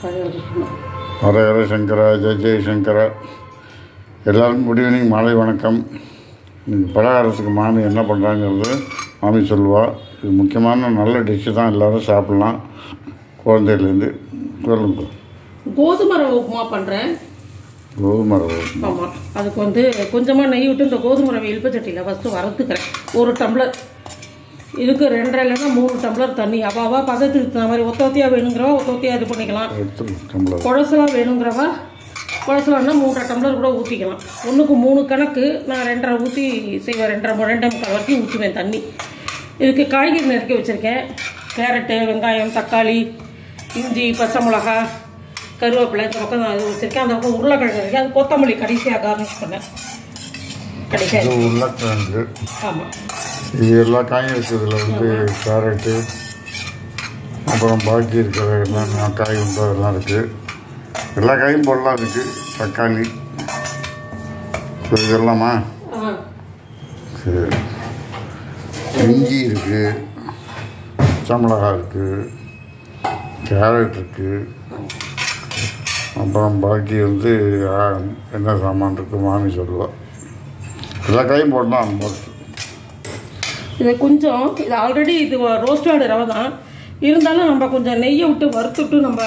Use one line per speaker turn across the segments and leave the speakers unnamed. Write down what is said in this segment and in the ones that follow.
ஹர ஹர சங்கரா ஜெய ஜெயசங்கரா. எல்லாருக்கும் good evening, மாலை வணக்கம். பலகாரத்துக்கு மாமி என்ன பண்ணுறாங்கிறது மாமி சொல்லுவா. இது முக்கியமான நல்ல டிஷ்ஷு தான், எல்லோரும் சாப்பிட்லாம். குழந்தையிலேருந்து சொல்லுங்க.
கோதுமை ரவை உப்புமா பண்ணுறேன்.
கோதுமை ரவை உப்புமா.
ஆமாம், அதுக்கு கொஞ்சமாக நெய் விட்டு இந்த கோதுமை ரவை இழுப்பச்சட்டியில் ஃபஸ்ட்டு வறுத்துக்கிறேன். 1 டம்ளர், இதுக்கு 2.5 இல்லைன்னா 3 டம்ளர் தண்ணி. அவாவா பதத்துக்கு தகுந்த மாதிரி ஒத்தொத்தியாக வேணுங்கிறவா ஒத்தொத்தியாக இது பண்ணிக்கலாம். குழசலாக வேணுங்கிறவா குழசலான்னா 3.5 டம்ளர் கூட ஊற்றிக்கலாம். 1க்கு 3 கணக்கு. நான் 2.5 ஊற்றி செய்வேன். 2.5 வரைக்கும் ஊற்றுவேன் தண்ணி. இதுக்கு காய்கறி நறுக்கி வச்சுருக்கேன். கேரட்டு, வெங்காயம், தக்காளி, இஞ்சி, பச்சை மிளகா, கருவேப்பிலை. இந்த பக்கம் இது வச்சுருக்கேன். அந்த பக்கம் உருளைக்கிழங்கு இருக்குது. அது கொத்தமல்லி கடைசியாக கார்னிஷ் பண்ணேன். கடைசியாக
உருளைக்கிழங்கு.
ஆமாம்,
இது எல்லா காயும் இருக்குது. இதில் கேரட்டு, அப்புறம் பாக்கி இருக்கிற என்னென்ன காய் உண்டோ அதெல்லாம் இருக்குது. எல்லா காயும் போடலாம். இருக்குது தக்காளி. இதெல்லாமா? சரி. இஞ்சி இருக்குது, பச்சை மிளகா இருக்குது, கேரட் இருக்குது, அப்புறம் பாக்கி என்ன சாமான் இருக்குது மாமி சொல்லுவாள். எல்லா காயும் போடலாம்.
இது கொஞ்சம் இது ஆல்ரெடி இது ரோஸ்டட் ரவை தான் இருந்தாலும் நம்ம கொஞ்சம் நெய்யை விட்டு வறுத்துட்டு நம்ம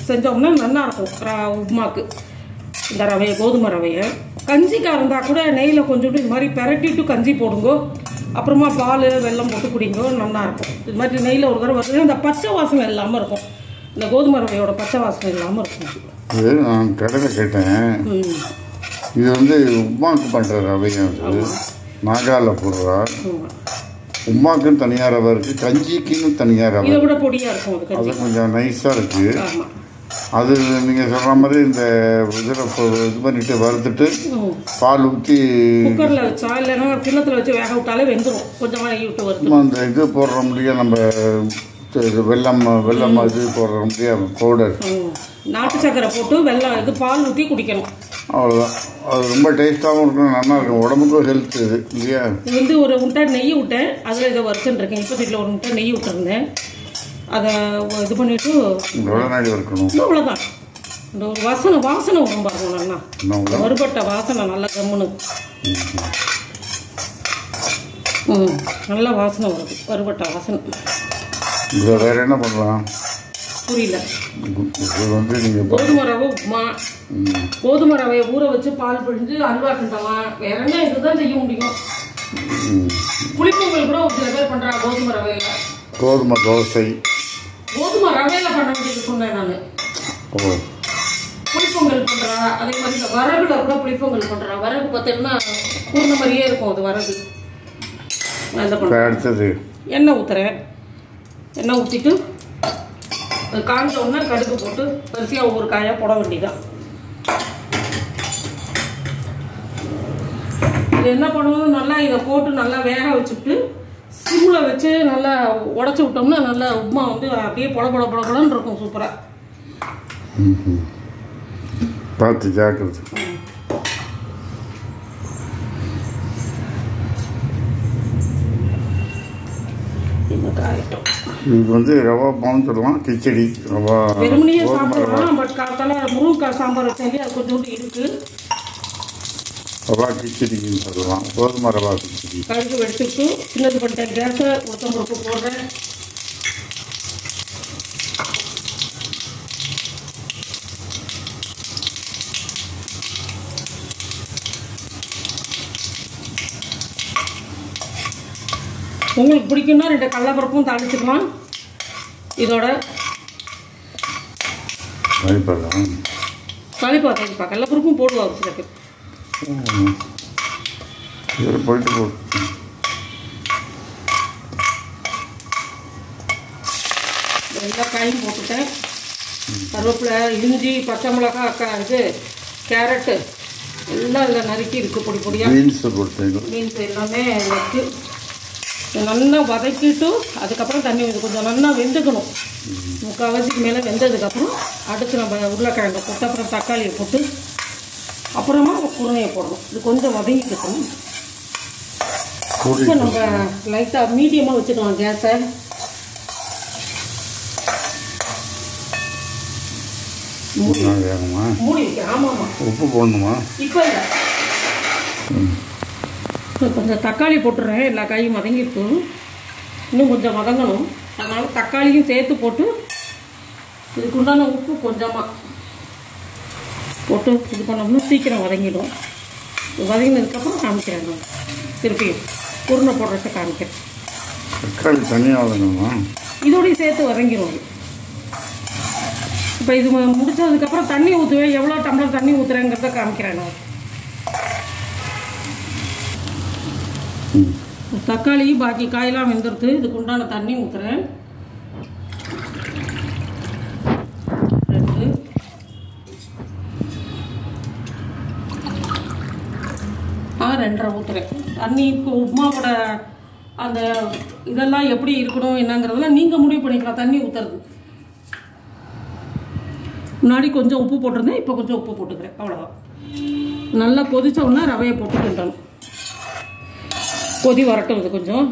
செஞ்சோம்னா நல்லாயிருக்கும் உப்புமாக்கு. இந்த ரவையை, கோதுமை ரவையை கஞ்சிக்காக இருந்தால் கூட நெய்யில் கொஞ்சோண்டு இது மாதிரி பெரட்டிட்டு கஞ்சி போடுங்கோ. அப்புறமா பால் வெல்லம் போட்டு குடிங்கோ, நல்லாயிருக்கும். இது மாதிரி நெய்யில் ஒரு தடவை வறுத்து அந்த பச்சை வாசனை இல்லாமல் இருக்கும். இந்த கோதுமை ரவையோட பச்சை வாசனை இல்லாமல் இருக்கும்.
இது நான் கடையில் கேட்டேன். இது உப்புமாக்கு பண்ணுற ரவையும் நாகாவில் போடுறா. உப்புமாக்குன்னு தனியாக ரவை இருக்குது, கஞ்சிக்குன்னு தனியாக ரவை.
இதை விட பொடியாக இருக்கும்.
அது கொஞ்சம் நைஸாக இருக்குது. அது நீங்கள் சொல்கிற மாதிரி இந்த இதில் இது பண்ணிவிட்டு வறுத்துட்டு பால் ஊற்றி
குக்கரில் வச்சா இல்லைன்னா கிண்ணத்தில் வச்சு வேக விட்டாலே வெந்துடும். கொஞ்சமாக நெய் விட்டு வறுத்து
அந்த இது போடுற முடியாது. நம்ம வெல்லம் இது போடுற முடியாது. பவுடர்
நாட்டு சக்கரை போட்டு வெல்லம் இது பால் ஊற்றி குடிக்கணும். அவ்வளோதான்.
அது ரொம்ப டேஸ்ட்டாகவும் இருக்கும், நல்லா இருக்கும். உடம்புக்கும் ஹெல்த் இது இல்லையா?
இது ஒரு முட்டை நெய் விட்டேன், அதில் இதை வறுத்துட்டுருக்கேன். இப்போ வீட்டில் ஒரு முட்டை நெய் விட்டுருந்தேன். அதை இது பண்ணிவிட்டு
எவ்வளோ நாடி வறுக்கணும்?
அவ்வளோதான். இந்த ஒரு வாசனை வரும் பாருங்க. நல்லா வறுபட்ட வாசனை, நல்லா கம்முன்னு நல்லா வாசனை வருது, வறுபட்ட வாசனை.
இதில் வேறு என்ன பண்ணலாம்?
புரியல.
இது நீங்கள்
கோதுமை ரவை உப்புமா. கோதுமை ரவையை ஊற வச்சு பால் பிழிஞ்சு அல்வா கிண்டலாம். வேற என்ன இதுதான் செய்ய முடியும். புளிப்பொங்கல் கூட ஒரு சில பேர் பண்ணுறாங்க கோதுமை ரவையில்.
கோதுமை தோசை
கோதுமை ரவையில் பண்ண வேண்டியது சொன்னேன் நான். புளிப்பொங்கல் பண்ணுறா. அதே மாதிரி இந்த வரகுல கூட புளிப்பொங்கல் பண்ணுறா. வரகு பார்த்தீங்கன்னா கூர்ந்த மாதிரியே இருக்கும் அது வரகு. நான் இதை பண்ணுறேன்.
அடுத்தது
எண்ணெய் ஊற்றுறேன். எண்ணெய் ஊற்றிட்டு அது காஞ்ச உடனே கடுகு போட்டு வரிசையாக ஒவ்வொரு காயாக போட வேண்டியதான். இது என்ன பண்ணணும், நல்லா இதை போட்டு நல்லா வேக வச்சுட்டு சிம்மில் வச்சு நல்லா உடச்சி விட்டோம்னா நல்லா உப்புமா அப்படியே பொலன்னு இருக்கும். சூப்பராக
பார்த்து ஜாக்கிரதை. இது ரவா உப்புமான்னு சொல்லலாம், கிச்சடி ரவா
வெறுமனையே சாப்பிடலாம். பட் காலத்தால் முருங்கைக்காய் சாம்பார் வச்சாலே அது கொஞ்சோண்டு இருக்குது.
ரவா கிச்சடின்னு சொல்லலாம், கோதுமை ரவா கிச்சடி.
கடுகு வெடிச்சுட்டு சின்னது பண்ணிட்டேன். கேஸை உளுத்தம்பருப்பு போடுறேன். உங்களுக்கு பிடிக்குன்னா 2 கடலைப்பருப்பும் தாளிச்சுக்கலாம். இதோட தாளிப்பா கடலைப்பருப்பும் போடுவா ஒரு சில பேர்.
போயிட்டு
எல்லா காயும் போட்டுட்டேன். கருவேப்பிலை, இஞ்சி, பச்சை மிளகா, கேரட்டு எல்லாம் இதில் நறுக்கி இருக்குது பொடி பொடியாக. மீன்ஸ் எல்லாமே வச்சு நல்லா வதக்கிட்டு அதுக்கப்புறம் தண்ணி கொஞ்சம் நல்லா வெந்துக்கணும். 3/4 மேலே வெந்ததுக்கப்புறம் அடுத்து நம்ம உருளைக்கிழங்கை போட்டு அப்புறம் தக்காளியை போட்டு அப்புறமா குருணையை போடணும். இது கொஞ்சம் வதங்கிக்கணும். இப்போ நம்ம லைட்டாக மீடியமாக வச்சுக்கலாம். கேஸை
வேணுமா?
மூடி வைக்க. ஆமாம்மா.
உப்பு போடணுமா?
இப்போ இல்லை. கொஞ்சம் தக்காளி போட்டுறேன். எல்லா காயும் வதங்கிருக்கும். இன்னும் கொஞ்சம் வதங்கணும். அதனால் தக்காளியும் சேர்த்து போட்டு இதுக்கு உண்டான உப்பு கொஞ்சமாக போட்டு இது பண்ணோம்னா சீக்கிரம் வதங்கிடும். வதங்கினதுக்கப்புறம் காமிக்கிறேன். நான் திருப்பி உருண்டை போடுறத காமிக்கிறேன்.
தக்காளி தனியாக வதங்கணுமா?
இதோடய சேர்த்து வதங்கிடும். இப்போ இது முடிச்சதுக்கப்புறம் தண்ணி ஊற்றுவேன். எவ்வளோ டம்ளர் தண்ணி ஊற்றுறேங்கிறத காமிக்கிறேன். நான் தக்காளி பாக்கி காயெல்லாம் வெந்துடுது. இதுக்கு உண்டான தண்ணி ஊற்றுறேன். 2 2.5 ஊற்றுறேன். தண்ணி இப்போ உப்புமாவோட அந்த இதெல்லாம் எப்படி இருக்கணும் என்னங்கிறதெல்லாம் நீங்கள் முடிவு பண்ணிக்கலாம். தண்ணி ஊற்றுறது முன்னாடி கொஞ்சம் உப்பு போட்டிருந்தேன். இப்போ கொஞ்சம் உப்பு போட்டுக்கிறேன். அவ்வளோதான். நல்லா கொதிச்ச உடனே ரவையை போட்டு கிண்டணும். கொதி வரட்டும். இது கொஞ்சம்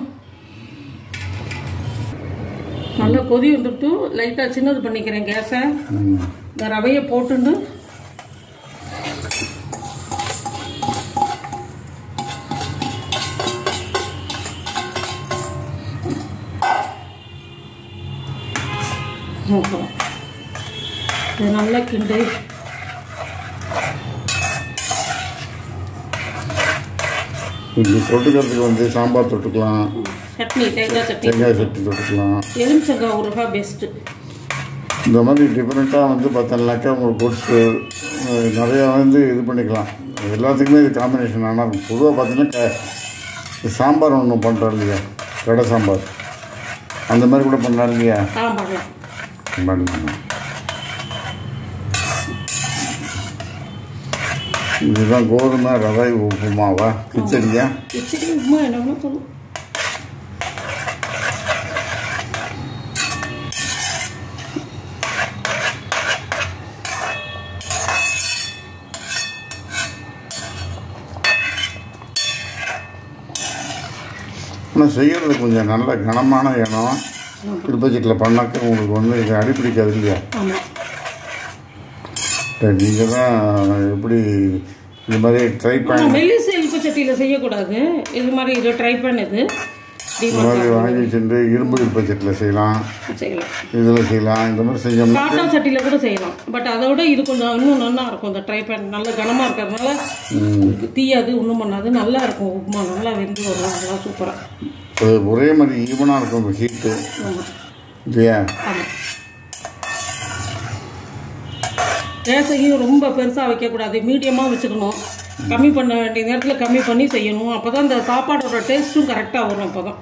நல்லா கொதி வந்துட்டு லைட்டாக சின்னது பண்ணிக்கிறேன் கேஸை. இந்த ரவையை போட்டுண்டு இது நல்லா கிண்டு.
இது தொட்டுக்கிறதுக்கு வந்து சாம்பார் தொட்டுக்கலாம்,
சட்னி, தேங்காய்
சட்னி தொட்டுக்கலாம்.
எலுமிச்சங்காய் ஊறுகாய் பெஸ்ட்டு.
இந்த மாதிரி டிஃப்ரெண்ட்டாக வந்து பார்த்தோம்னாக்கா உங்களுக்கு பொருட்ஸ் நிறையா வந்து இது பண்ணிக்கலாம். எல்லாத்துக்குமே இது காம்பினேஷன். ஆனால் பொதுவாக பார்த்தீங்கன்னா சாம்பார் ஒன்று பண்ணுறோம் இல்லையா, கடை சாம்பார், அந்த மாதிரி கூட பண்ணலாம் இல்லையா? பண்ணலாம். இதுதான் கோதுமை ரவை உப்புமாவா, கிச்சடியா?
கிச்சடி உப்புமா என்ன சொல்லும்.
ஆனால் செய்கிறது கொஞ்சம் நல்ல கனமான இனம். திருப்பச்சிட்டில் பண்ணாக்க உங்களுக்கு வந்து இது அடிப்பிடிக்காது இல்லையா? நீங்கள் தான் எப்படி இது மாதிரி ட்ரை பண்ணி
மெல்லிசை இழுப்பு சட்டியில் செய்யக்கூடாது. இது மாதிரி இதை ட்ரை பண்ணுது.
இது மாதிரி வாங்கி சென்று இரும்பு இழுப்பச்சட்டியில் செய்யலாம், இதில் செய்யலாம். இந்த மாதிரி செஞ்சோம்னா
காட்டன் சட்டியில் கூட செய்யலாம். பட் அதோட இது கொஞ்சம் இன்னும் நல்லா இருக்கும். இந்த ட்ரை பேன் நல்ல கனமாக இருக்கிறதுனால தீயாது, ஒன்றும் பண்ணாது. நல்லா இருக்கும். உப்புமா நல்லா வெந்து வரும். நல்லா சூப்பராக
ஒரே மாதிரி ஈவனாக இருக்கும் ஹீட்டு இல்லையா?
ஆமாம். கேஸையும் ரொம்ப பெருசாக வைக்கக்கூடாது, மீடியமாக வச்சுக்கணும். கம்மி பண்ண வேண்டிய நேரத்தில் கம்மி பண்ணி செய்யணும். அப்போ தான் இந்த சாப்பாடோட டேஸ்ட்டும் கரெக்டாக வரும். அப்போ தான்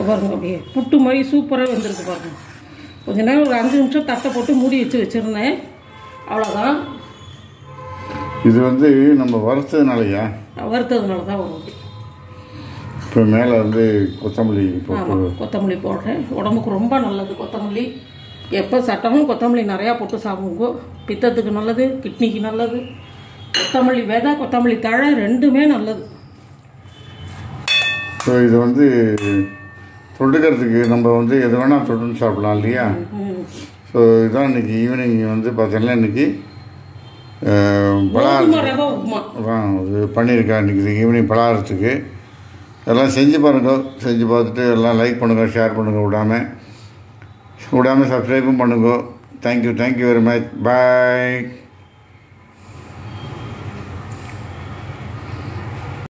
பாருங்க, அப்படியே புட்டு மாதிரி சூப்பராக வந்திருக்கு பாருங்க. கொஞ்ச நேரம் ஒரு 5 நிமிஷம் தட்டை போட்டு மூடி வச்சுருந்தேன். அவ்வளோதான்.
இது வந்து நம்ம வறுத்ததுனாலயா?
வறுத்ததுனால தான் வரும்.
இப்போ மேலே வந்து கொத்தமல்லி போட்டு,
கொத்தமல்லி போடுறேன். உடம்புக்கு ரொம்ப நல்லது கொத்தமல்லி. எப்போ சட்டமும் கொத்தமல்லி நிறையா போட்டு சாப்பிடுங்க. பித்தத்துக்கு நல்லது, கிட்னிக்கு நல்லது. கொத்தமல்லி விதை, கொத்தமல்லி தழை ரெண்டுமே நல்லது.
ஸோ இது வந்து தொட்டுக்கிறதுக்கு நம்ம வந்து எது வேணால் தொட்டுன்னு சாப்பிடலாம் இல்லையா? ஸோ இதுதான் இன்றைக்கி ஈவினிங் வந்து பார்த்தீங்கன்னா இன்றைக்கி பலகாரம் இது பண்ணியிருக்கேன். இன்றைக்கி ஈவினிங் பலகாரத்துக்கு எல்லாம் செஞ்சு பாருங்க. செஞ்சு பார்த்துட்டு எல்லாம் லைக் பண்ணுங்கள், ஷேர் பண்ணுங்கள், விடாமல் சப்ஸ்கிரைபும் பண்ணுங்க. Thank you very much. பாய்.